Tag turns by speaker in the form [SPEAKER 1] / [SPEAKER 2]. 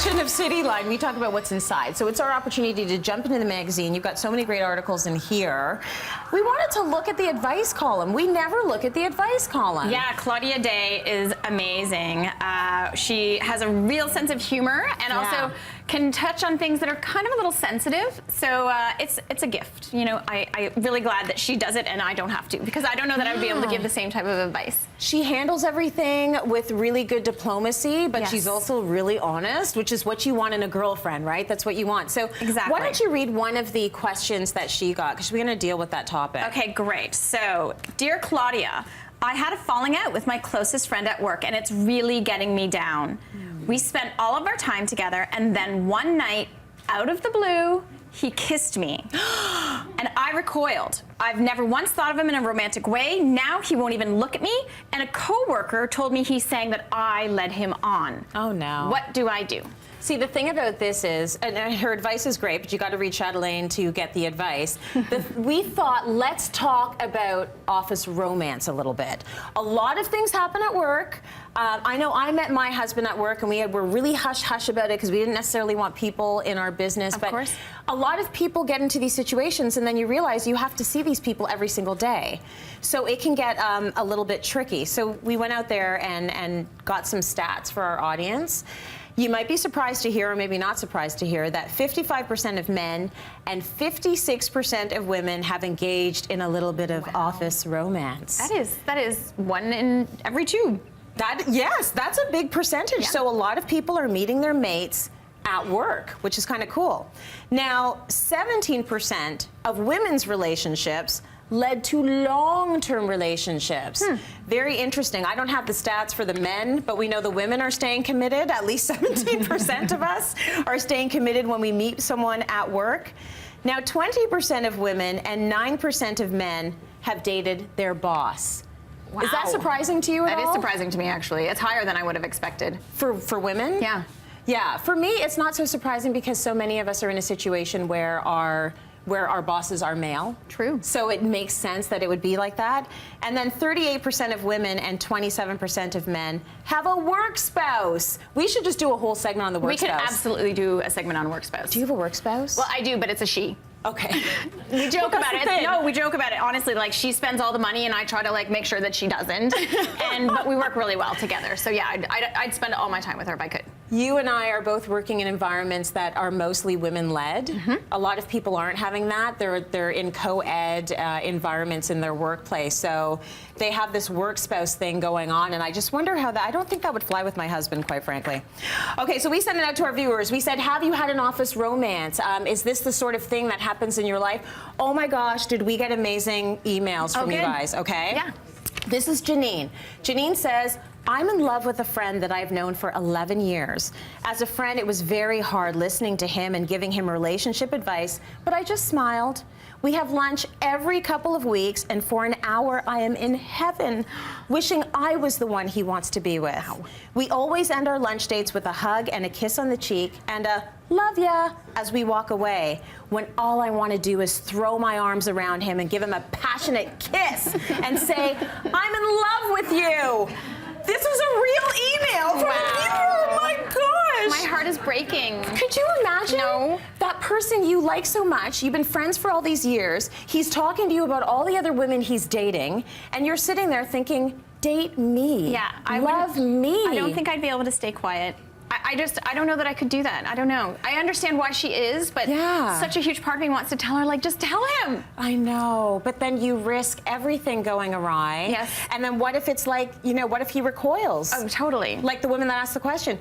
[SPEAKER 1] edition of City Line, we talk about what's inside. So it's our opportunity to jump into the magazine. You've got so many great articles in here. We wanted to look at the advice column. We never look at the advice column.
[SPEAKER 2] Yeah, Claudia Day is amazing. She has a real sense of humor and also can touch on things that are kind of a little sensitive. So it's a gift. You know, I'm really glad that she does it and I don't have to, because I don't know that I would be able to give the same type of advice.
[SPEAKER 1] She handles everything with really good diplomacy, but she's also really honest, which is what you want in a girlfriend, right? That's what you want. So
[SPEAKER 2] exactly.
[SPEAKER 1] Why don't you read one of the questions that she got, because we're going to deal with that topic.
[SPEAKER 2] Okay, great. So, dear Claudia, I had a falling out with my closest friend at work, and it's really getting me down. We spent all of our time together, and then one night, out of the blue, he kissed me. And I recoiled. I've never once thought of him in a romantic way. Now he won't even look at me. And a coworker told me he's saying that I led him on.
[SPEAKER 1] Oh, no.
[SPEAKER 2] What do I do?
[SPEAKER 1] See, the thing about this is, and her advice is great, but you got to read Chatelaine to get the advice. We thought, let's talk about office romance a little bit. A lot of things happen at work. I know I met my husband at work, and we're really hush-hush about it because we didn't necessarily want people in our business.
[SPEAKER 2] Of course.
[SPEAKER 1] A lot of people get into these situations, and then you realize you have to see these people every single day. So it can get a little bit tricky. So we went out there and got some stats for our audience. You might be surprised to hear, or maybe not surprised to hear, that 55% of men and 56% of women have engaged in a little bit of office romance.
[SPEAKER 2] That is 1 in every 2.
[SPEAKER 1] Yes, that's a big percentage.
[SPEAKER 2] Yeah.
[SPEAKER 1] So a lot of people are meeting their mates at work, which is kind of cool. Now, 17% of women's relationships led to long-term relationships. Very interesting. I don't have the stats for the men, but we know the women are staying committed. At least 17% of us are staying committed when we meet someone at work. Now, 20% of women and 9% of men have dated their boss.
[SPEAKER 2] Wow.
[SPEAKER 1] Is that surprising to you at all?
[SPEAKER 2] That is surprising to me, actually. It's higher than I would have expected.
[SPEAKER 1] For women?
[SPEAKER 2] Yeah.
[SPEAKER 1] Yeah, for me, it's not so surprising because so many of us are in a situation where our bosses are male.
[SPEAKER 2] True.
[SPEAKER 1] So it makes sense that it would be like that. And then 38% of women and 27% of men have a work spouse. We should just do a whole segment on the work spouse.
[SPEAKER 2] We could absolutely do a segment on work spouse.
[SPEAKER 1] Do you have a work spouse?
[SPEAKER 2] Well, I do, but it's a she.
[SPEAKER 1] Okay.
[SPEAKER 2] We joke about it. No, we joke about it. Honestly, like, she spends all the money and I try to like make sure that she doesn't. But we work really well together. So yeah, I'd spend all my time with her if I could.
[SPEAKER 1] You and I are both working in environments that are mostly women-led. A lot of people aren't having that. They're in co-ed environments in their workplace. So they have this work spouse thing going on, and I just wonder how that, I don't think that would fly with my husband, quite frankly. Okay, so we sent it out to our viewers. We said, have you had an office romance? Is this the sort of thing that happens in your life? Oh my gosh, did we get amazing emails from you guys, okay?
[SPEAKER 2] Yeah.
[SPEAKER 1] This is Janine. Janine says, I'm in love with a friend that I've known for 11 years. As a friend, it was very hard listening to him and giving him relationship advice, but I just smiled. We have lunch every couple of weeks, and for an hour, I am in heaven, wishing I was the one he wants to be with. Wow. We always end our lunch dates with a hug and a kiss on the cheek and a love ya as we walk away, when all I want to do is throw my arms around him and give him a passionate kiss and say, I'm in love with you. This was a real email from a viewer. Oh my gosh.
[SPEAKER 2] My heart is breaking.
[SPEAKER 1] Could you imagine?
[SPEAKER 2] No.
[SPEAKER 1] That person you like so much, you've been friends for all these years, he's talking to you about all the other women he's dating, and you're sitting there thinking, date me.
[SPEAKER 2] Yeah.
[SPEAKER 1] Love me.
[SPEAKER 2] I don't think I'd be able to stay quiet. I don't know that I could do that. I don't know. I understand why she is, but such a huge part of me wants to tell her, like, just tell him.
[SPEAKER 1] I know, but then you risk everything going awry.
[SPEAKER 2] Yes.
[SPEAKER 1] And then what if it's like, you know, what if he recoils?
[SPEAKER 2] Oh, totally.
[SPEAKER 1] Like the woman that asked the question.